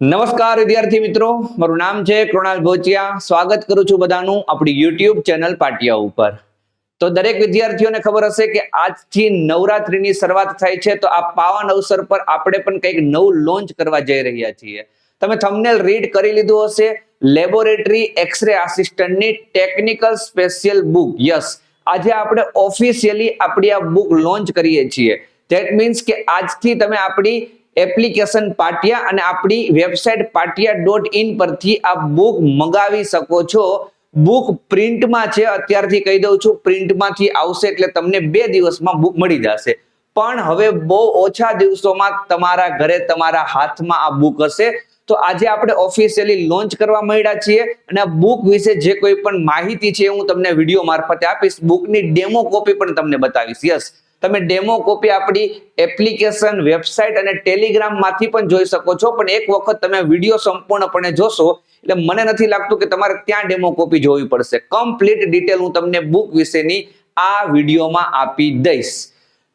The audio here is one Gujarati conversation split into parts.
નમસ્કાર વિદ્યાર્થી મિત્રો, મારું નામ છે કૃણાલ ભોચિયા. સ્વાગત કરું છું બધાનું આપણી YouTube ચેનલ પાટિયા ઉપર. તો દરેક વિદ્યાર્થીઓને ખબર હશે કે આજથી નવરાત્રીની શરૂઆત થાય છે, તો આ પાવન અવસર પર આપણે પણ કંઈક નવું લોન્ચ કરવા જઈ રહ્યા છીએ. તમે થંબનેલ રીડ કરી લીધું હશે, લેબોરેટરી એક્સરે આસિસ્ટન્ટની ટેકનિકલ સ્પેશિયલ બુક. યસ, આજે આપણે ઓફિશિયલી આપણી આ બુક લોન્ચ કરીએ છીએ. ધેટ મીન્સ કે આજથી તમે આપણી એપ્લિકેશન પાટિયા અને આપણી વેબસાઇટ patia.in પરથી આ બુક મંગાવી શકો છો. બુક પ્રિન્ટમાં છે, અત્યારથી કહી દઉં છું, પ્રિન્ટમાંથી આવશે એટલે તમને 2 દિવસમાં બુક મળી જશે. પણ હવે બહુ ઓછા દિવસોમાં તમારા ઘરે તમારા હાથમાં આ બુક હશે. તો આજે આપણે ઓફિશિયલી લોન્ચ કરવા માંડ્યા છીએ અને આ બુક વિશે જે કોઈ પણ માહિતી છે હું તમને વિડીયો મારફતે આપીશ. બુકની ડેમો કોપી પણ તમને બતાવીશ. યસ, તમે ડેમો કોપી આપણી એપ્લિકેશન, વેબસાઇટ અને ટેલિગ્રામ માંથી પણ જોઈ શકો છો. પણ એક વખત તમે વિડીયો સંપૂર્ણપણે જોશો એટલે મને નથી લાગતું કે તમારે ત્યાં ડેમો કોપી જોવી પડશે. કમ્પ્લીટ ડિટેલ હું તમને બુક વિશેની આ વિડીયોમાં આપી દઈશ.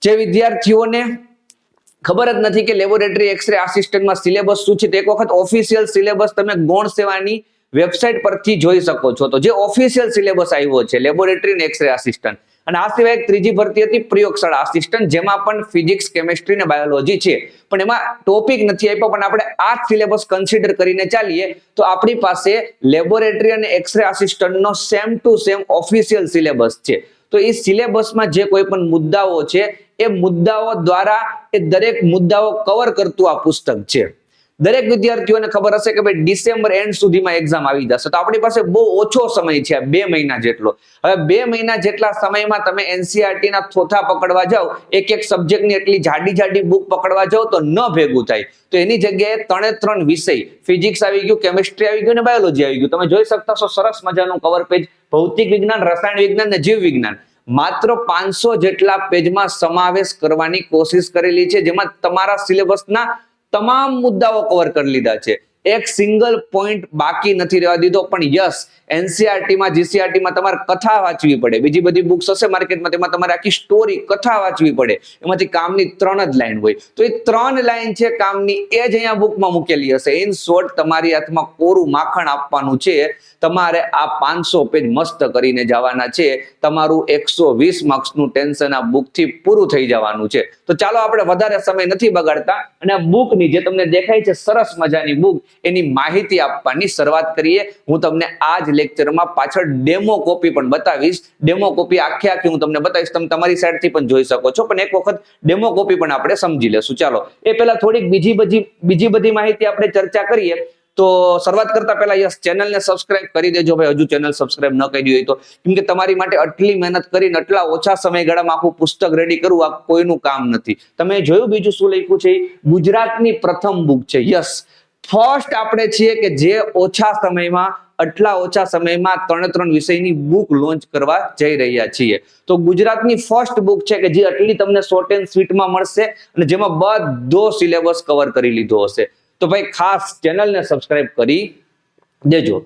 જે વિદ્યાર્થીઓને ખબર જ નથી કે લેબોરેટરી એક્સરે આસિસ્ટન્ટમાં સિલેબસ શું છે, તો એક વખત ઓફિશિયલ સિલેબસ તમે ગૌણ સેવાની વેબસાઇટ પરથી જોઈ શકો છો. તો જે ઓફિશિયલ સિલેબસ આવ્યો છે લેબોરેટરી એક્સરે આસિસ્ટન્ટ, અને આ સિવાય એક ત્રીજી ભરતી હતી પ્રયોગશાળા આસિસ્ટન્ટ, જેમાં પણ ફિઝિક્સ, કેમેસ્ટ્રી અને બાયોલોજી છે, પણ એમાં ટોપિક નથી આપ્યો. પણ આપણે આ સિલેબસ કન્સિડર કરીને ચાલીએ તો આપણી પાસે લેબોરેટરી અને એક્સરે આસિસ્ટન્ટનો same to same official syllabus છે. તો એ સિલેબસમાં જે કોઈ પણ મુદ્દાઓ છે એ મુદ્દાઓ દ્વારા એ દરેક મુદ્દાઓ કવર કરતું આ પુસ્તક છે. દરેક વિદ્યાર્થીઓને ખબર હશે કે ભાઈ ડિસેમ્બર એન્ડ સુધીમાં એક્ઝામ આવી જશે, તો આપણી પાસે બહુ ઓછો સમય છે, 2 મહિના જેટલો. હવે 2 મહિના જેટલા સમયમાં તમે એનસીઈઆરટી ના થોથા પકડવા જાઓ, એક એક સબ્જેક્ટની એટલી જાડી બુક પકડવા જાઓ તો ન ભેગું થાય. તો એની જગ્યાએ 3 વિષય, ફિઝિક્સ આવી ગયું, કેમેસ્ટ્રી આવી ગયું અને બાયોલોજી આવી ગયું. તમે જોઈ શકતા છો સરસ મજાનું કવર પેજ. ભૌતિક વિજ્ઞાન, રસાયણ વિજ્ઞાન અને જીવ વિજ્ઞાન માત્ર 500 જેટલા પેજમાં સમાવેશ કરવાની કોશિશ કરેલી છે, જેમાં તમારા સિલેબસના તમામ મુદ્દાઓ કવર કરી લીધા છે. એક સિંગલ પોઈન્ટ બાકી નથી રહેવા દીધો. પણ યસ, એનસીઈઆરટી માં, જીસીઈઆરટી માં તમારે કથા વાંચવી પડે. બીજી બધી બુક્સ હશે માર્કેટમાં, તેમાં તમારે આખી સ્ટોરી, કથા વાંચવી પડે. એમાંથી કામની 3 જ લાઈન હોય. તો એ 3 લાઈન છે કામની, એ જ અહીંયા બુકમાં મૂકેલી હશે. ઇન શોર્ટ, તમારી હાથમાં કોરું માખણ આપવાનું છે. તમારે આ 500 પેજ મસ્ત કરીને જવાના છે. તમારું 120 માર્ક્સનું ટેન્શન આ બુકથી પૂરું થઈ જવાનું છે. તો ચાલો આપણે વધારે સમય નથી બગાડતા અને આ બુકની જે તમને દેખાય છે સરસ મજાની બુક, એની માહિતી આપવાની શરૂઆત કરીએ. હું તમને આ જ લેક્ચરમાં પાછળ ડેમો કોપી પણ બતાવીશ. ડેમો કોપી આખી હું તમને બતાવીશ, તમે તમારી સાઈડથી પણ જોઈ શકો છો. પણ એક વખત ડેમો કોપી પણ આપણે સમજી લેશું. ચાલો એ પહેલા થોડીક બીજી બધી માહિતી આપણે ચર્ચા કરીએ. તો શરૂઆત કરતા પહેલા યસ, ચેનલને સબસ્ક્રાઇબ કરી દેજો ભાઈ, હજુ ચેનલ સબસ્ક્રાઇબ ન કરી હોય તો. કેમ કે તમારી માટે આટલી મહેનત કરીને આટલા ઓછા સમયગાળામાં આખું પુસ્તક રેડી કરવું આ કોઈનું કામ નથી. તમે જોયું બીજું શું લખ્યું છે? ગુજરાતની પ્રથમ બુક છે. યસ, ફર્સ્ટ આપણે છીએ કે જે આટલા ઓછા સમયમાં 3 વિષયની બુક લોન્ચ કરવા જઈ રહ્યા છીએ. તો ગુજરાતની ફર્સ્ટ બુક છે કે જે આટલી તમને શોર્ટ એન્ડ સ્વીટમાં મળશે અને જેમાં બધો સિલેબસ કવર કરી લીધો હશે. તો ભાઈ ખાસ ચેનલને સબસ્ક્રાઇબ કરી દેજો.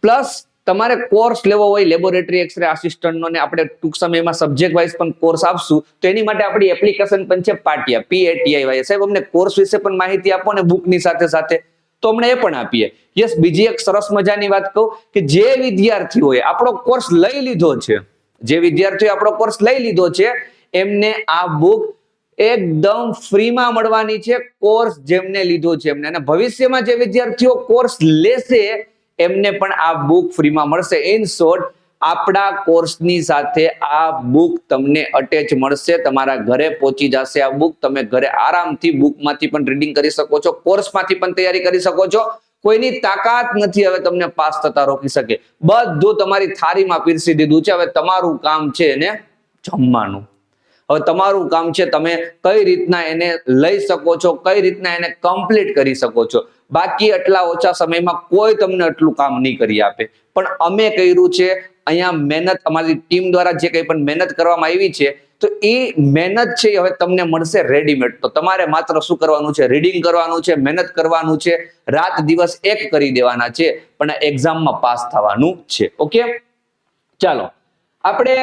પ્લસ તમારે કોર્સ લેવો હોય લેબોરેટરી એક્સરે આસિસ્ટન્ટનો, ને આપણે ટૂંક સમયમાં સબ્જેક્ટ વાઇઝ પણ કોર્સ આપશું, તો એની માટે આપણી એપ્લિકેશન પણ છે પાટિયા, PATIY. સાહેબ અમને કોર્સ વિશે પણ માહિતી આપો ને બુકની સાથે, તો અમને એ પણ આપીએ. યસ, બીજી એક સરસ મજાની વાત કહું કે જે વિદ્યાર્થીઓએ આપણો કોર્સ લઈ લીધો છે, એમને આ બુક એકદમ ફ્રીમાં મળવાની છે. કોર્સ જેમને લીધો છે એમને, અને ભવિષ્યમાં જે વિદ્યાર્થીઓ કોર્સ લેશે એમને પણ આ બુક ફ્રીમાં મળશે. ઇન શોર્ટ, આપણા કોર્સની સાથે આ બુક તમને અટેચ મળશે, તમારા ઘરે પહોંચી જશે આ બુક. તમે ઘરે આરામથી બુકમાંથી પણ રીડિંગ કરી શકો છો, કોર્સમાંથી પણ તૈયારી કરી શકો છો. કોઈની તાકાત નથી હવે તમને પાસ થતા રોકી શકે. બધું તમારી થાળીમાં પીરસી દીધું છે. હવે તમારું કામ છે એને જમવાનું. હવે તમારું કામ છે તમે કઈ રીતના એને લઈ શકો છો, કઈ રીતના એને કમ્પ્લીટ કરી શકો છો. બાકી આટલા ઓછા સમયમાં કોઈ તમને આટલું કામ નહીં કરી આપે. પણ અમે કર્યું છે. અહીંયા મહેનત અમારી ટીમ દ્વારા જે કંઈ પણ મહેનત કરવામાં આવી છે, તો એ મહેનત છે હવે તમને મળશે રેડીમેડ. તો તમારે માત્ર શું કરવાનું છે? રીડિંગ કરવાનું છે, મહેનત કરવાનું છે, રાત દિવસ એક કરી દેવાના છે, પણ એક્ઝામમાં પાસ થવાનું છે. ઓકે, ચાલો આપણે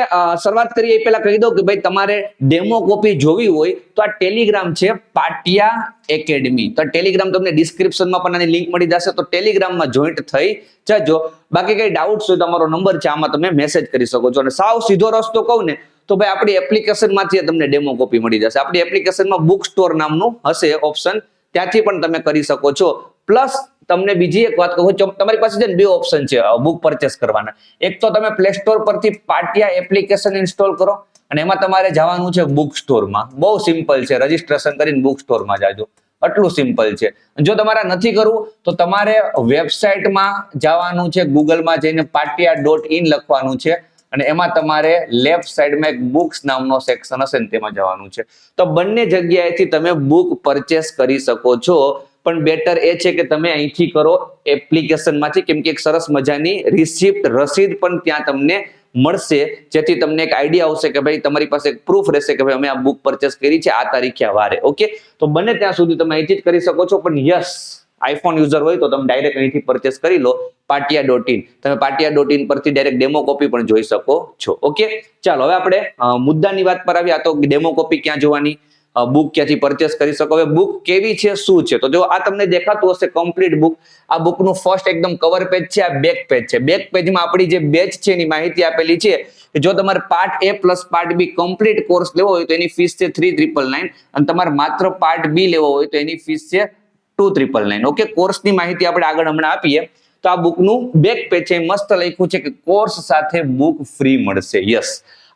શરૂઆત કરીએ એ પહેલા કહી દઉં કે ભાઈ તમારે ડેમો કોપી જોવી હોય તો આ ટેલિગ્રામ છે પાટિયા એકેડમી. તો ટેલિગ્રામ તમને ડિસ્ક્રિપ્શનમાં પણ આની લિંક મળી જશે, તો ટેલિગ્રામમાં જોઈન્ટ થઈ જજો. બાકી કઈ ડાઉટ્સ હોય તો અમારો નંબર છે, આમાં તમે મેસેજ કરી શકો છો. અને સાવ સીધો રસ્તો કહું ને તો ભાઈ આપણી એપ્લિકેશનમાંથી તમને ડેમો કોપી મળી જશે. આપણી એપ્લિકેશનમાં બુક સ્ટોર નામનું હશે ઓપ્શન, ત્યાંથી પણ તમે કરી શકો છો. પ્લસ તમને બીજી એક વાત કહું, તમારી પાસે છે ને બે ઓપ્શન છે બુક પરચેસ કરવાના. એક તો તમે પ્લે સ્ટોર પરથી પાટિયા એપ્લિકેશન ઇન્સ્ટોલ કરો અને એમાં તમારે જવાનું છે બુક સ્ટોરમાં. બહુ સિમ્પલ છે, રજીસ્ટ્રેશન કરીને બુક સ્ટોરમાં જાજો, આટલું સિમ્પલ છે. જો તમારે નથી કરવું તો તમારે વેબસાઇટમાં જવાનું છે, ગૂગલમાં જઈને patia.in લખવાનું છે અને એમાં તમારે લેફ્ટ સાઈડમાં એક બુક્સ નામનો સેક્શન હશે ને તેમાં જવાનું છે. તો બંને જગ્યાએથી તમે બુક પરચેસ કરી શકો છો. પણ બેટર એ છે કે તમે અહીંથી કરો એપ્લિકેશનમાંથી, કેમ કે એક સરસ મજાની રિસિપ્ટ રસીદ પણ ત્યાં તમને મળશે, જેથી તમને એક આઈડિયા આવશે કે ભાઈ તમારી પાસે એક પ્રૂફ રહેશે કે ભાઈ અમે આ બુક પરચેસ કરી છે આ તારીખે આ વારે. ઓકે, તો બને ત્યાં સુધી તમે અહીંથી જ કરી શકો છો. પણ યસ, આઈફોન યુઝર હોય તો તમે ડાયરેક્ટ અહીંથી પરચેસ કરી લો patia.in. તમે patia.in પરથી ડાયરેક્ટ ડેમો કોપી પણ જોઈ શકો છો. ઓકે, ચાલો હવે આપણે મુદ્દાની વાત પર આવ્યા. તો ડેમો કોપી ક્યાં જોવાની, બુક ક્યાંથી પરચેસ કરી શકો. હવે બુક કેવી છે, શું છે, તો જો આ તમને દેખાતું હશે કમ્પ્લીટ બુક. આ બુકનું ફર્સ્ટ એકદમ કવર પેજ છે, આ બેક પેજ છે. બેક પેજમાં આપણી જે બેચ છે એની માહિતી આપેલી છે કે જો તમારે part A plus part B complete course લેવો હોય તો એની ફીસ છે 3999 અને તમારે માત્ર પાર્ટ B લેવો હોય તો એની ફીસ છે 2999. ઓકે, કોર્સની માહિતી આપણે આગળ હમણાં આપીએ. તો આ બુકનું બેક પેજ છે, મસ્ત લખ્યું છે કે કોર્સ સાથે બુક ફ્રી મળશે. યસ,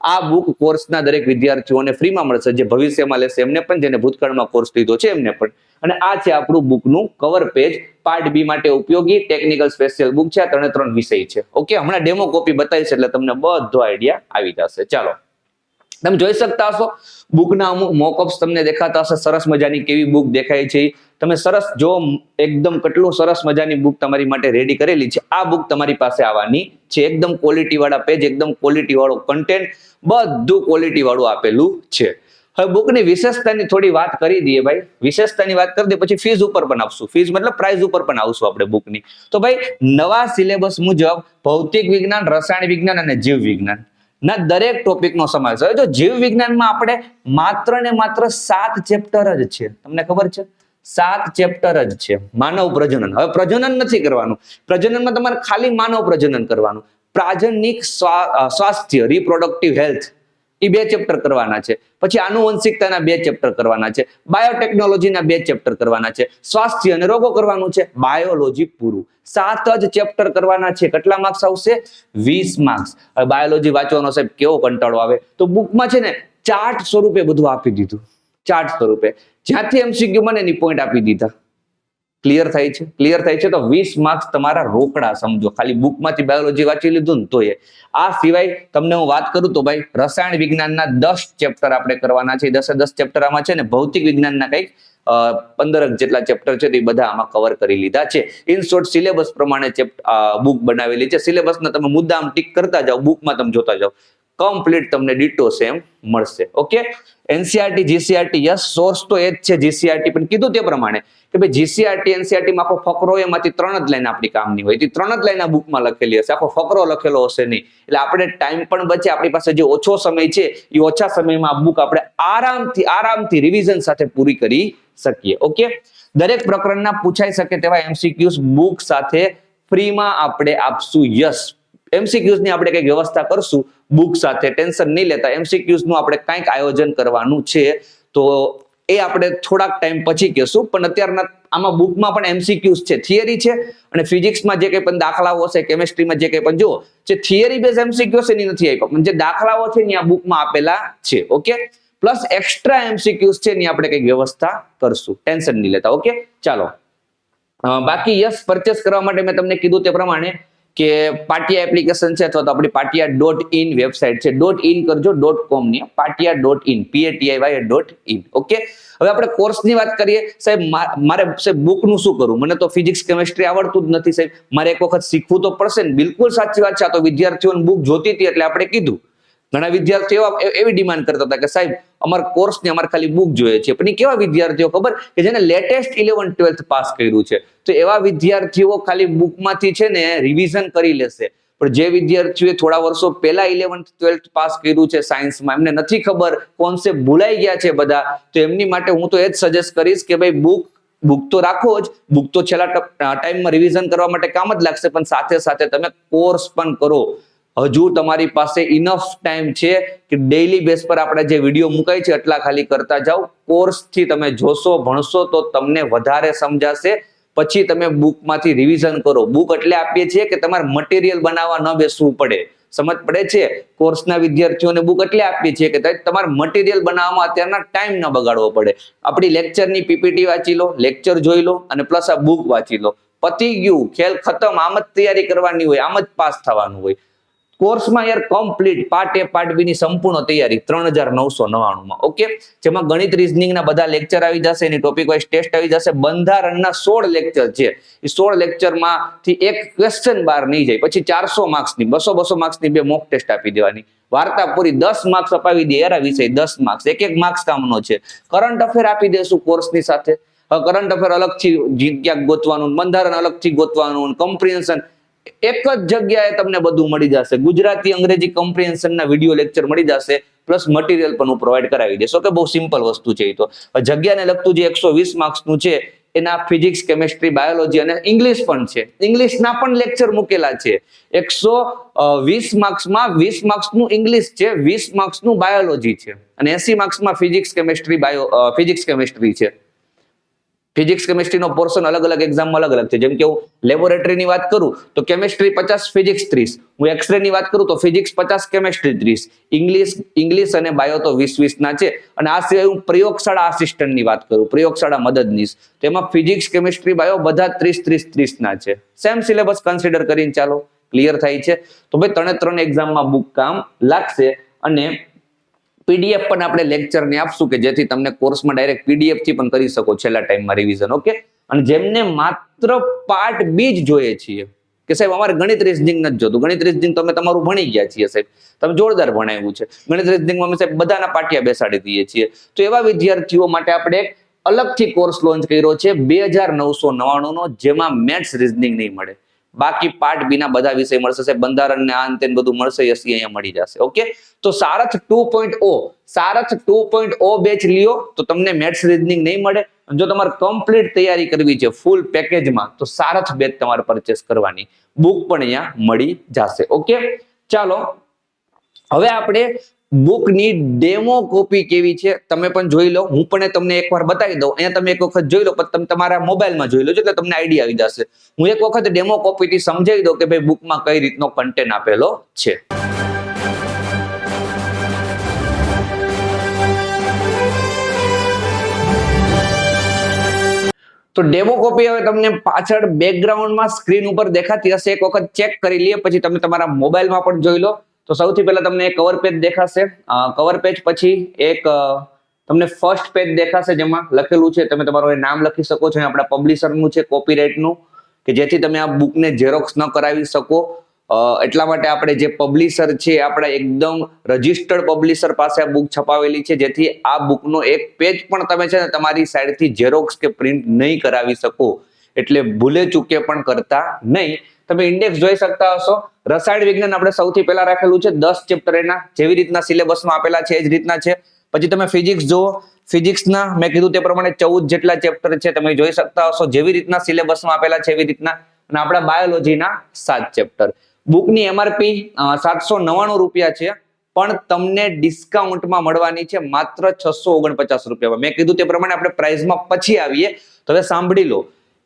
આ બુક કોર્સના દરેક વિદ્યાર્થીઓને ફ્રીમાં મળશે, જે ભવિષ્યમાં લેશે એમને પણ, જેને ભૂતકાળમાં કોર્સ લીધો છે એમને પણ. અને આ છે આપણું બુકનું કવર પેજ. પાર્ટ B માટે ઉપયોગી ટેકનિકલ સ્પેશિયલ બુક છે. આ 3 વિષય છે. ઓકે, હમણાં ડેમો કોપી બતાવીશ એટલે તમને બધો આઈડિયા આવી જશે. ચાલો, તમે જોઈ શકતા હશો બુકના અમુક મોકઅપ્સ તમને દેખાતા હશે. સરસ મજાની કેવી બુક દેખાય છે તમે સરસ જો, એકદમ કેટલું સરસ મજાની બુક તમારી માટે રેડી કરેલી છે. આ બુક તમારી પાસે આવવાની છે. એકદમ ક્વોલિટી વાળા પેજ, એકદમ ક્વોલિટી વાળો કન્ટેન્ટ, બધું ક્વોલિટી વાળું આપેલું છે. હવે બુકની વિશેષતાની થોડી વાત કરી દઈએ ભાઈ. વિશેષતાની વાત કરી દે પછી ફીસ ઉપર પણ આવશું. ફીસ મતલબ પ્રાઇસ ઉપર પણ આવશું આપણે બુકની. તો ભાઈ નવા સિલેબસ મુજબ ભૌતિક વિજ્ઞાન, રસાયણ વિજ્ઞાન અને જીવ વિજ્ઞાન ના દરેક ટોપિકનો સમાવેશ હોય. જો જીવ વિજ્ઞાનમાં આપણે માત્ર ને માત્ર 7 ચેપ્ટર જ છે. તમને ખબર છે 7 ચેપ્ટર જ છે. માનવ પ્રજનન, હવે પ્રજનન નથી કરવાનું. પ્રજનનમાં તમારે ખાલી માનવ પ્રજનન કરવાનું. પ્રાજનિક સ્વાસ્થ્ય, રિપ્રોડક્ટિવ હેલ્થ, એ 2 ચેપ્ટર કરવાના છે. પછી આનુવંશિકતાના 2 ચેપ્ટર કરવાના છે. બાયોટેકનોલોજીના 2 ચેપ્ટર કરવાના છે. સ્વાસ્થ્ય અને રોગો કરવાનું છે. બાયોલોજી પૂરું. 7 જ ચેપ્ટર કરવાના છે. કેટલા માર્ક્સ આવશે? 20 માર્ક્સ. હવે બાયોલોજી વાંચવાનો સાહેબ કેવો કંટાળો આવે, તો બુકમાં છે ને ચાર્ટ સ્વરૂપે બધું આપી દીધું. ચાર્ટ સ્વરૂપે જ્યાંથી MCQ મને એની પોઈન્ટ આપી દીધા. ક્લિયર થાય છે? ક્લિયર થાય છે. તો 20 માર્ક્સ તમારા રોકડા સમજો. ખાલી બુકમાંથી બાયોલોજી વાંચી લીધું ને તો એ. આ સિવાય તમને હું વાત કરું તો ભાઈ રસાયણ વિજ્ઞાનના 10 ચેપ્ટર આપણે કરવાના છે. 10 ચેપ્ટર આમાં છે ને ભૌતિક વિજ્ઞાનના કંઈક 15 જેટલા ચેપ્ટર છે તે બધા આમાં કવર કરી લીધા છે. ઇન શોર્ટ સિલેબસ પ્રમાણે બુક બનાવેલી છે. સિલેબસના તમે મુદ્દા આમ ટીક કરતા જાઓ, બુકમાં તમે જોતા જાઓ, કમ્પ્લીટ તમને ડિટો સેમ મળશે. Okay, NCERT GCERT yes, source તો એ જ છે GCERT, પણ કીધું તે પ્રમાણે કે ભાઈ GCERT NCERT માં આખો ફકરો એમાંથી 3 જ લાઈન આપણી કામની હોય. 3 જ લાઈન આ બુકમાં લખેલી હશે, આખો ફકરો લખેલો હશે નહીં. એટલે આપણે ટાઈમ પણ બચે. આપણી પાસે જે ઓછો સમય છે એ ઓછા સમયમાં આ બુક આપણે આરામથી રિવિઝન સાથે પૂરી કરી શકીએ. ઓકે, દરેક પ્રકરણના પૂછાઈ શકે તેવા MCQs બુક સાથે ફ્રીમાં આપણે આપશું. યસ, MCQs ની આપણે કઈક વ્યવસ્થા કરશું બુક સાથે, ટેન્શન નહીં લેતા. MCQs નું આપણે કંઈક આયોજન કરવાનું છે, તો એ આપણે થોડાક ટાઈમ પછી કહેશું. પણ અત્યારના આમાં બુકમાં પણ MCQs છે, થિયરી છે, અને ફિઝિક્સમાં જે કંઈ પણ દાખલાઓ છે, કેમેસ્ટ્રીમાં જે કંઈ પણ જો જે થિયરી બેઝ MCQs એની નથી આપ્યા, પણ જે દાખલાઓ છે ને આ બુકમાં આપેલા છે. ઓકે, પ્લસ એક્સ્ટ્રા MCQs છે એની આપણે કંઈક વ્યવસ્થા કરશું, ટેન્શન નહીં લેતા. ઓકે, ચાલો. બાકી યસ, પરચેસ કરવા માટે મેં તમને કીધું તે પ્રમાણે કે પાટિયા એપ્લિકેશન છે અથવા તો આપણી patia.in વેબસાઇટ છે. .in કરજો, .com ની. patia.in, PATIY.in. ઓકે, હવે આપણે કોર્સની વાત કરીએ. સાહેબ મારે સાહેબ બુકનું શું કરવું? મને તો ફિઝિક્સ કેમેસ્ટ્રી આવડતું જ નથી સાહેબ, મારે એક વખત શીખવું તો પડશે ને. બિલકુલ સાચી વાત છે. આ તો વિદ્યાર્થીઓને બુક જોતી હતી એટલે આપણે કીધું. ઘણા વિદ્યાર્થીઓ એવી ડિમાન્ડ કરતા હતા કે સાહેબ અમારા કોર્સની અમારે ખાલી બુક જોઈએ છે. પણ એ કેવા વિદ્યાર્થીઓ ખબર, કે જેને લેટેસ્ટ 11th 12th પાસ કર્યું છે. તો એવા વિદ્યાર્થીઓ ખાલી બુકમાંથી છે ને રિવિઝન કરી લેશે. પણ જે વિદ્યાર્થીઓએ થોડા વર્ષો પહેલા 11th 12th પાસ કર્યું છે સાયન્સમાં, એમને નથી ખબર, કોન્સેપ્ટ ભૂલાઈ ગયા છે બધા, તો એમની માટે હું તો એ જ સજેસ્ટ કરીશ કે ભાઈ બુક તો રાખો જ, બુક તો છેલ્લા ટાઈમમાં રિવિઝન કરવા માટે કામ જ લાગશે, પણ સાથે સાથે તમે કોર્સ પણ કરો. હજુ તમારી પાસે ઇનફ ટાઈમ છે કે ડેઈલી બેઝ પર આપણે જે વિડીયો મુકાય છે એટલા ખાલી કરતા જાઓ. કોર્સથી તમે જોશો, ભણશો તો તમને વધારે સમજાશે. પછી તમે બુકમાંથી રિવિઝન કરો. બુક એટલે આપીએ છીએ કે તમારે મટીરિયલ બનાવવા ન બેસવું પડે. સમજ પડે છે? કોર્સના વિદ્યાર્થીઓને બુક એટલે આપીએ છીએ કે તમારે મટીરિયલ બનાવવામાં અત્યારના ટાઈમ ન બગાડવો પડે. આપણી લેક્ચરની પીપીટી વાંચી લો, લેક્ચર જોઈ લો અને પ્લસ આ બુક વાંચી લો. પતી ગયું, ખેલ ખતમ. આમ જ તૈયારી કરવાની હોય, આમ જ પાસ થવાનું હોય. કોર્સમાં યાર કમ્પ્લીટ પાર્ટ એ પાર્ટ બી ની સંપૂર્ણ તૈયારી 3999 માં. ઓકે, જેમાં ગણિત રીઝનિંગના બધા લેક્ચર આવી જશે, એની ટોપિક વાઇઝ ટેસ્ટ આવી જશે. બંધારણના 16 લેક્ચર છે, એ 16 લેક્ચરમાંથી એક ક્વેશ્ચન બહાર નહીં જાય. પછી 400 માર્ક્સની 200 માર્ક્સની 2 મોક ટેસ્ટ આપી દેવાની. વાર્તા પૂરી 10 માર્ક્સ અપાવી દે. એરા વિષય 10 માર્ક્સ, એક માર્ક્સ કામનો છે. કરંટ અફેર આપી દેશું કોર્સની સાથે. કરંટ અફેર અલગથી ક્યાંક ગોતવાનું, બંધારણ અલગથી ગોતવાનું, કમ્પ્રિહેન્શન એક જ જગ્યાએ તમને બધું મળી જશે. ગુજરાતી અંગ્રેજી કમ્પ્રિહેન્શનના વિડીયો લેક્ચર મળી જશે, પ્લસ મટીરિયલ પણ હું પ્રોવાઈડ કરાવી દઈશ. ઓકે, બહુ સિમ્પલ વસ્તુ છે. તો જગ્યાને લગતું જે 120 માર્ક્સનું છે એના ફિઝિક્સ, કેમેસ્ટ્રી, બાયોલોજી અને ઇંગ્લિશ પણ છે. ઇંગ્લિશના પણ લેક્ચર મૂકેલા છે. 120 માર્ક્સમાં 20 માર્ક્સનું ઇંગ્લિશ છે, 20 માર્ક્સનું બાયોલોજી છે અને 80 માર્ક્સમાં ફિઝિક્સ, કેમેસ્ટ્રી છે. ફિઝિક્સ કેમેસ્ટ્રીનો પોર્શન અલગ અલગ એક્ઝામમાં અલગ અલગ છે. જેમ કે હું લેબોરેટરીની વાત કરું તો કેમેસ્ટ્રી 50, ફિઝિક્સ 30. હું એક્સરે ની વાત કરું તો ફિઝિક્સ 50, કેમેસ્ટ્રી 30. ઇંગ્લિશ અને બાયો તો 20 ના છે. અને આ સિવાય હું પ્રયોગશાળા આસિસ્ટન્ટની વાત કરું, પ્રયોગશાળા મદદનીશ, તેમાં ફિઝિક્સ, કેમેસ્ટ્રી, બાયો બધા 30 ના છે. સેમ સિલેબસ કન્સિડર કરીને ચાલો. ક્લિયર થાય છે? તો ભાઈ 3 એક્ઝામમાં બુક કામ લાગશે. અને પીડીએફ પણ આપણે લેક્ચરની આપશું કે જેથી તમને કોર્સમાં ડાયરેક્ટ પીડીએફ થી પણ કરી શકો છેલ્લા ટાઈમમાં રિવિઝન. ઓકે, અને જેમને માત્ર પાર્ટ બી જ જોઈએ છીએ કે સાહેબ અમારે ગણિત રીઝનિંગ નથી જોતું, ગણિત રીઝનિંગ તો અમે તમારું ભણી ગયા છીએ સાહેબ, તમે જોરદાર ભણાવ્યું છે, ગણિત રીઝનિંગમાં અમે સાહેબ બધાના પાટિયા બેસાડી દઈએ છીએ, તો એવા વિદ્યાર્થીઓ માટે આપણે એક અલગથી કોર્સ લોન્ચ કર્યો છે 2999 નો, જેમાં મેથ્સ રીઝનિંગ નહીં મળે. બાકી પાર્ટ બી ના બધા વિષય મળશે. બંધારણ ને આ અંતે બધું મળશે, અહીંયા મળી જશે. ઓકે, તો સારથ 2.0 બેચ લ્યો તો તમને મેથ્સ રીઝનિંગ નહીં મળે. જો તમારે કમ્પ્લીટ તૈયારી કરવી છે ફૂલ પેકેજમાં તો સારથ બેચ તમારે પરચેસ કરવાની. બુક પણ અહીંયા મળી જશે. ઓકે, ચાલો હવે આપણે બુકની ડેમો કોપી કેવી છે તમે પણ જોઈ લો. હું પણ તમને એકવાર બતાવી દઉં. અહીંયા તમે એક વખત જોઈ લો, પછી તમે તમારા મોબાઈલમાં જોઈ લો એટલે તમને આઈડિયા આવી જશે. હું એક વખત ડેમો કોપીથી સમજાવી દઉં કે ભાઈ બુકમાં કઈ રીતનો કન્ટેન્ટ આપેલો છે. તો ડેમો કોપી હવે તમને પાછળ બેકગ્રાઉન્ડમાં સ્ક્રીન ઉપર દેખાતી હશે, એક વખત ચેક કરી લઈએ, પછી તમે તમારા મોબાઈલમાં પણ જોઈ લો. તો સૌથી પહેલા તમને એક કવર પેજ દેખાશે. કવર પેજ પછી એક તમને ફર્સ્ટ પેજ દેખાશે જેમાં લખેલું છે, તમે તમારું નામ લખી શકો છો. આપણા પબ્લિશરનું છે, કોપીરાઇટનું, કે જેથી તમે આ બુકને ઝેરોક્સ ન કરાવી શકો. એટલા માટે આપણે જે પબ્લિશર છે આપણા એકદમ રજિસ્ટર્ડ પબ્લિશર પાસે આ બુક છપાવેલી છે, જેથી આ બુકનો એક પેજ પણ તમે છે ને તમારી સાઈડથી ઝેરોક્સ કે પ્રિન્ટ નહીં કરાવી શકો. એટલે ભૂલે ચૂકે પણ કરતા નહીં. તમે ઇન્ડેક્સ જોઈ શકતા હશો. રસાયણ વિજ્ઞાન આપણે સૌથી પહેલા રાખેલું છે 10 ચેપ્ટર એના, જેવી રીતના સિલેબસમાં આપેલા છે એ જ રીતના છે. પછી તમે ફિઝિક્સ જુઓ, ફિઝિક્સના મેં કીધું તે પ્રમાણે 14 જેટલા ચેપ્ટર છે, તમે જોઈ શકતા હશો જેવી રીતના સિલેબસમાં આપેલા છે એવી રીતના. અને આપણા બાયોલોજીના 7 ચેપ્ટર. બુકની MRP 799 રૂપિયા છે, પણ તમને ડિસ્કાઉન્ટમાં મળવાની છે માત્ર 649 રૂપિયામાં. મેં કીધું તે પ્રમાણે આપણે પ્રાઇઝમાં પછી આવીએ. તો હવે સાંભળી લો,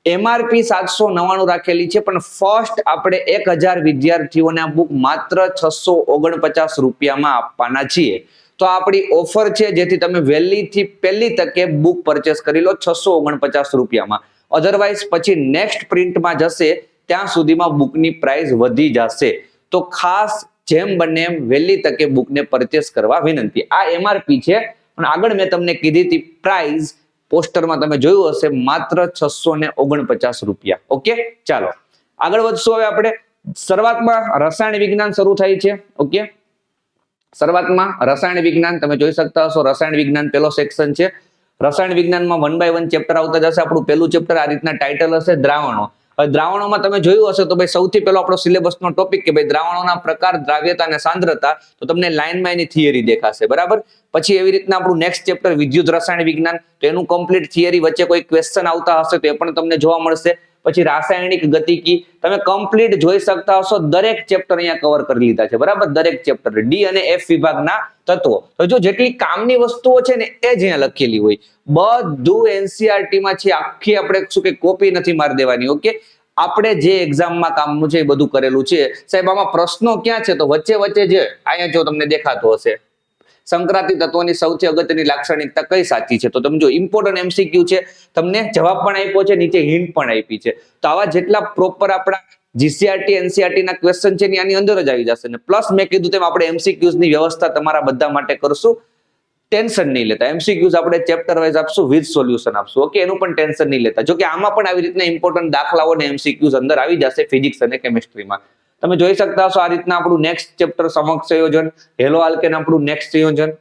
MRP 799 રાખેલી છે, પણ ફર્સ્ટ આપણે 1000 વિદ્યાર્થીઓને આ બુક માત્ર 649 રૂપિયામાં આપવાના છીએ. તો આપણી ઓફર છે, જેથી તમે વહેલીથી પહેલી તકે બુક પરચેસ કરી લો 649 રૂપિયામાં. અધરવાઇઝ પછી નેક્સ્ટ પ્રિન્ટમાં જશે ત્યાં સુધીમાં બુકની પ્રાઇસ વધી જશે. તો ખાસ જેમ બને એમ વહેલી તકે બુકને પરચેસ કરવા વિનંતી. આ MRP છે, અને આગળ મેં તમને કીધી હતી પ્રાઇસ પોસ્ટરમાં તમે જોયું હશે માત્ર 649 રૂપિયા. ઓકે, ચાલો આગળ વધશું. હવે આપણે શરૂઆતમાં રસાયણ વિજ્ઞાન શરૂ થાય છે. ઓકે, શરૂઆતમાં રસાયણ વિજ્ઞાન તમે જોઈ શકતા હશો. રસાયણ વિજ્ઞાન પેલો સેક્શન છે. રસાયણ વિજ્ઞાનમાં 1 by 1 ચેપ્ટર આવતા જશે. આપણું પહેલું ચેપ્ટર આ રીતના ટાઇટલ હશે, દ્રાવણો. દ્રાવણોમાં તમે જોયું હશે તો ભાઈ સૌથી પહેલો આપણો સિલેબસનો ટોપિક કે ભાઈ દ્રાવણોના પ્રકાર, દ્રાવ્યતા અને સાંદ્રતા, તો તમને લાઈનમાં એની થિયરી દેખાશે, બરાબર. પછી એવી રીતના આપણું નેક્સ્ટ ચેપ્ટર વિદ્યુત રસાયણ વિજ્ઞાન, તો એનું કમ્પ્લીટ થિયરી, વચ્ચે કોઈ ક્વેશ્ચન આવતા હશે તો એ પણ તમને જોવા મળશે. પછી રાસાયણિક ગતિકી, તમે કમ્પ્લીટ જોઈ શકતા હશો, દરેક ચેપ્ટર અહીંયા કવર કરી લીધા છે, બરાબર. દરેક ચેપ્ટર ડી અને એફ વિભાગના તત્વો. તો જો જેટલી કામની વસ્તુઓ છે ને એ જ અહીંયા લખેલી હોય, બધું એનસીઆરટી માં છે. આખી આપણે શું કે કોપી નથી મારી દેવાની, ઓકે. આપણે જે એક્ઝામમાં કામનું છે એ બધું કરેલું છે. સાહેબ આમાં પ્રશ્નો ક્યાં છે? તો વચ્ચે વચ્ચે જે અહીંયા જો તમને દેખાતો હશે, સંક્રાંતિ તત્વોની સૌથી અગત્યની લાક્ષણિકતા કઈ સાચી છે? તો તમે જો ઇમ્પોર્ટન્ટ એમસીક્યુ છે, તમને જવાબ પણ આપ્યો છે, નીચે હિન્ટ પણ આપી છે. તો આવા જેટલા પ્રોપર આપણા જીસીઆરટી એનસીઆરટી ના ક્વેશ્ચન છે આની અંદર જ આવી જશે. ને પ્લસ મેં કીધું તેમ આપણે એમસીક્યુઝ ની વ્યવસ્થા તમારા બધા માટે કરશું. ટેન્શન નહીં લેતા, એમસીક્યુઝ આપણે ચેપ્ટર વાઇઝ આપશું, વિથ સોલ્યુશન આપશું, ઓકે. એનું પણ ટેન્શન નહીં લેતા. જો કે આમાં પણ આવી રીતના ઇમ્પોર્ટન્ટ દાખલાઓ અને એમસીક્યુઝ અંદર આવી જશે ફિઝિક્સ અને કેમિસ્ટ્રીમાં. તમે જોઈ શકતા હશો આ રીતના આપણું નેક્સ્ટ ચેપ્ટર સમક્ષ સંયોજન, હેલો આલ્કેન આપણું નેક્સ્ટ સંયોજન,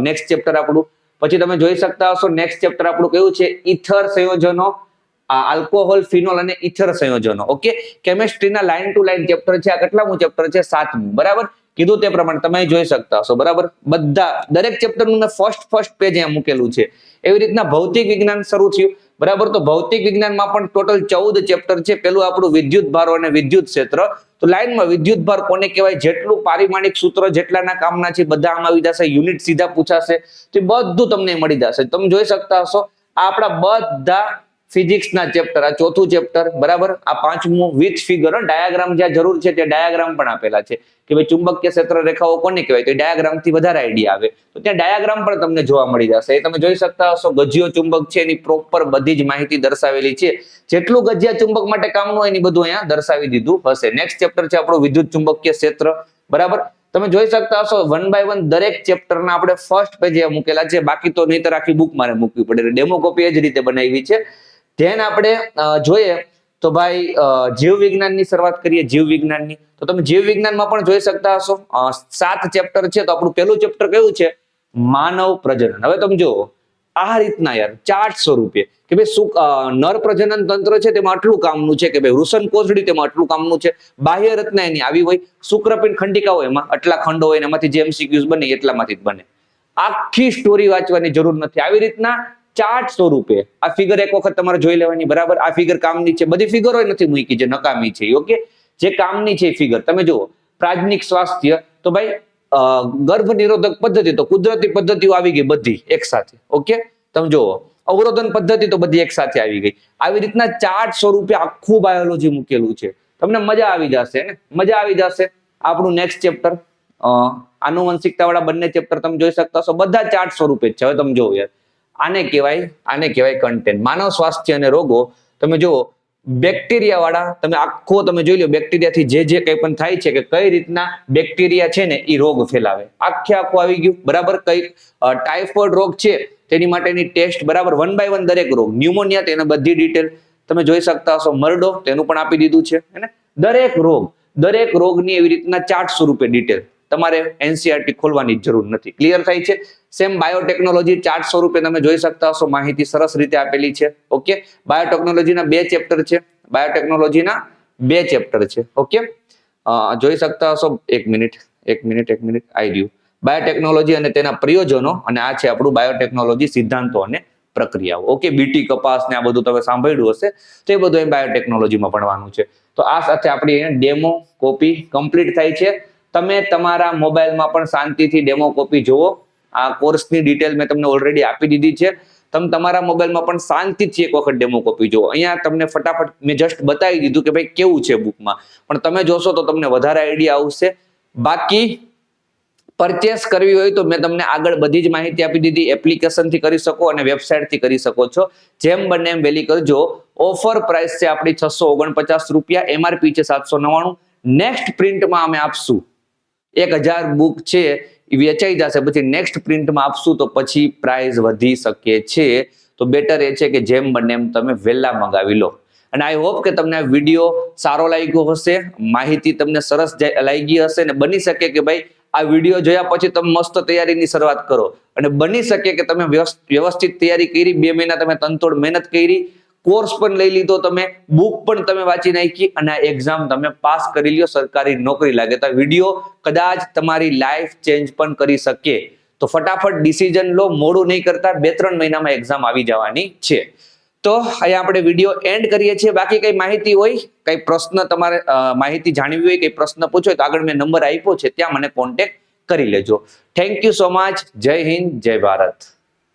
નેક્સ્ટ ચેપ્ટર આપણું. પછી તમે જોઈ શકતા હશો નેક્સ્ટ ચેપ્ટર આપણું કયું છે? ઇથર સંયોજનો, આલ્કોહોલ, ફિનોલ અને ઇથર સંયોજનો, ઓકે. કેમિસ્ટ્રીના લાઈન ટુ લાઈન ચેપ્ટર છે. આ કેટલામું ચેપ્ટર છે? 7મું, બરાબર. કીધું તે પ્રમાણે તમે જોઈ શકતા હશો, બરાબર. બધા દરેક ચેપ્ટરનું મેં ફર્સ્ટ પેજ અહીંયા મૂકેલું છે. એવી રીતના ભૌતિક વિજ્ઞાન શરૂ થયું, બરાબર. તો ભૌતિક વિજ્ઞાનમાં પણ ટોટલ 14 ચેપ્ટર છે. પેલું આપણું વિદ્યુત ભારો અને વિદ્યુત ક્ષેત્ર. તો લાઈનમાં વિદ્યુત ભાર કોને કહેવાય, જેટલું પારિમાણિક સૂત્ર જેટલાના કામના છે બધા આમાં આવી જશે. યુનિટ સીધા પૂછાશે, તો બધું તમને મળી જશે. તમે જોઈ શકતા હશો આ આપણા બધા ફિઝિક્સના ચેપ્ટર, આ ચોથું ચેપ્ટર, બરાબર. આ 5મું વિથ ફિગર, ડાયાગ્રામ જ્યાં જરૂર છે ત્યાં ડાયાગ્રામ પણ આપેલા છે કે ભાઈ ચુંબકીય ક્ષેત્ર રેખાઓ કોને કહેવાય, તો ડાયાગ્રામ થી વધારે આઈડિયા આવે. તો ત્યાં ડાયાગ્રામ પણ તમને જોવા મળી જશે. એ તમે જોઈ શકતા હશો ગજિયો ચુંબક છે એની પ્રોપર બધી જ માહિતી દર્શાવેલી છે. જેટલું ગજિયા ચુંબક માટે કામનું હોય એની બધું અહીંયા દર્શાવી દીધું હશે. નેક્સ્ટ ચેપ્ટર છે આપણું વિદ્યુત ચુંબકીય ક્ષેત્ર, બરાબર. તમે જોઈ શકતા હશો 1 by 1 દરેક ચેપ્ટરના આપણે ફર્સ્ટ પેજે મૂકેલા છે. બાકી તો નહીતર આખી બુક મારે મૂકવી પડે. ડેમો કોપી એ જ રીતે બનાવી છે. ધ્યાન આપણે જોઈએ તો ભાઈ જીવ વિજ્ઞાનની શરૂઆત કરીએ. જીવ વિજ્ઞાનની તો તમે જીવ વિજ્ઞાનમાં પણ જોઈ શકતા હશો 7 ચેપ્ટર છે. તો આપણું પહેલું ચેપ્ટર કયું છે? માનવ પ્રજનન. હવે તમે જો આ રીતના યાર ચાર્ટ સ્વરૂપે કે ભાઈ નર પ્રજનન તંત્ર છે તેમાં આટલું કામનું છે, કે ભાઈ વૃષણ કોથળી તેમાં આટલું કામનું છે, બાહ્ય રચના એની આવી હોય, શુક્રપિંડ ખંડિકા હોય એમાં આટલા ખંડો હોય, એમાંથી જે એમસીક્યુઝ બને એટલામાંથી જ બને. આખી સ્ટોરી વાંચવાની જરૂર નથી. આવી રીતના ચાર્ટ સ્વરૂપે આ ફિગર એક વખત તમારે જોઈ લેવાની, બરાબર. આ ફિગર કામની છે. બધી ફિગરો નથી મૂકી જે નકામી છે, ઓકે. જે કામની છે ફિગર તમે જુઓ. પ્રાજનિક સ્વાસ્થ્ય, તો ભાઈ ગર્ભ નિરોધક પદ્ધતિ, તો કુદરતી પદ્ધતિઓ આવી ગઈ બધી એક સાથે, ઓકે. તમે જુઓ અવરોધન પદ્ધતિ તો બધી એક સાથે આવી ગઈ. આવી રીતના ચાર્ટ સ્વરૂપે આખું બાયોલોજી મૂકેલું છે. તમને મજા આવી જશે ને, મજા આવી જશે. આપણું નેક્સ્ટ ચેપ્ટર આનુવંશિકતા વાળા બંને ચેપ્ટર તમે જોઈ શકતા છો, બધા ચાર્ટ સ્વરૂપે જ છે. હવે તમે જોવો યાર, આને કહેવાય કન્ટેન્ટ. માનવ સ્વાસ્થ્ય અને રોગો. તમે જુઓ બેક્ટેરિયા વાળા તમે આખો તમે જોઈ લો, બેક્ટેરિયાથી જે કંઈ પણ થાય છે કે કઈ રીતના બેક્ટેરિયા છે ને એ રોગ ફેલાવે, આખું આવી ગયું, બરાબર. કઈ ટાઇફોઇડ રોગ છે તેની માટેની ટેસ્ટ, બરાબર. 1 by 1 દરેક રોગ. ન્યુમોનિયા તેના બધી ડિટેલ તમે જોઈ શકતા હશો. મરડો તેનું પણ આપી દીધું છે. દરેક રોગની એવી રીતના ચાર્ટ સ્વરૂપે ડિટેલ. તમારે એનસીઆરટી ખોલવાની જરૂર નથી. ક્લિયર થાય છે? સેમ બાયોટેકનોલોજી ચાર્ટ સ્વરૂપે તમે જોઈ શકતા હશો. માહિતી સરસ રીતે આપેલી છે, ઓકે. બાયોટેકનોલોજીના 2 ચેપ્ટર છે. બાયોટેકનોલોજીના 2 ચેપ્ટર છે, ઓકે. જોઈ શકતા હશો. એક મિનિટ આવી ગયું. બાયોટેકનોલોજી અને તેના પ્રયોજનો, અને આ છે આપણું બાયોટેકનોલોજી સિદ્ધાંતો અને પ્રક્રિયાઓ, ઓકે. બીટી કપાસ ને આ બધું તમે સાંભળ્યું હશે, તો એ બધું બાયોટેકનોલોજીમાં ભણવાનું છે. તો આ સાથે આપણી ડેમો કોપી કમ્પ્લીટ થાય છે. તમે તમારા મોબાઈલમાં પણ શાંતિથી ડેમો કોપી જુઓ. આ કોર્સની ડિટેલ મેં તમને ઓલરેડી આપી દીધી છે. તમે તમારા મોબાઈલમાં પણ શાંતિથી એક વખત ડેમો કોપી જુઓ. અહીંયા તમને ફટાફટ મેં જસ્ટ બતાવી દીધું કે ભાઈ કેવું છે બુકમાં, પણ તમે જોશો તો તમને વધારે આઈડિયા આવશે. બાકી પરચેસ કરવી હોય તો મેં તમને આગળ બધી જ માહિતી આપી દીધી. એપ્લિકેશનથી કરી શકો અને વેબસાઇટથી કરી શકો છો. જેમ બને એમ વહેલી કરજો. ઓફર પ્રાઇસ છે આપણી 649 રૂપિયા, એમઆરપી છે 799. નેક્સ્ટ પ્રિન્ટમાં અમે આપશું 1000 બુક છે એ વેચાઈ જશે, પછી નેક્સ્ટ પ્રિન્ટમાં આપશું તો પછી પ્રાઇસ વધી શકે છે. તો બેટર એ છે કે જેમ બને એમ તમે વહેલા મંગાવી લો. અને આઈ હોપ કે તમને આ વિડીયો સારો લાગ્યો હશે, માહિતી તમને સરસ લાગી હશે, અને બની શકે કે ભાઈ આ વિડીયો જોયા પછી તમે મસ્ત તૈયારીની શરૂઆત કરો, અને બની શકે કે તમે વ્યવસ્થિત તૈયારી કરી, 2 મહિના તમે તનતોડ મહેનત કરી, કોર્સ પણ લઈ લીધો, તમે બુક પણ તમે વાંચી નાખી અને આ એક્ઝામ તમે પાસ કરી લ્યો, સરકારી નોકરી લાગે. તો વિડીયો કદાચ તમારી લાઈફ ચેન્જ પણ કરી શકે. તો ફટાફટ ડિસિઝન લો, મોડું નહીં કરતા. 2-3 મહિનામાં એક્ઝામ આવી જવાની છે. તો અહીંયા આપણે વિડીયો એન્ડ કરીએ છીએ. બાકી કઈ માહિતી હોય, કઈ પ્રશ્ન તમારે માહિતી જાણવી હોય, કઈ પ્રશ્ન પૂછો તો આગળ મેં નંબર આપ્યો છે ત્યાં મને કોન્ટેક્ટ કરી લેજો. Thank you so much. જય હિન્દ, જય ભારત.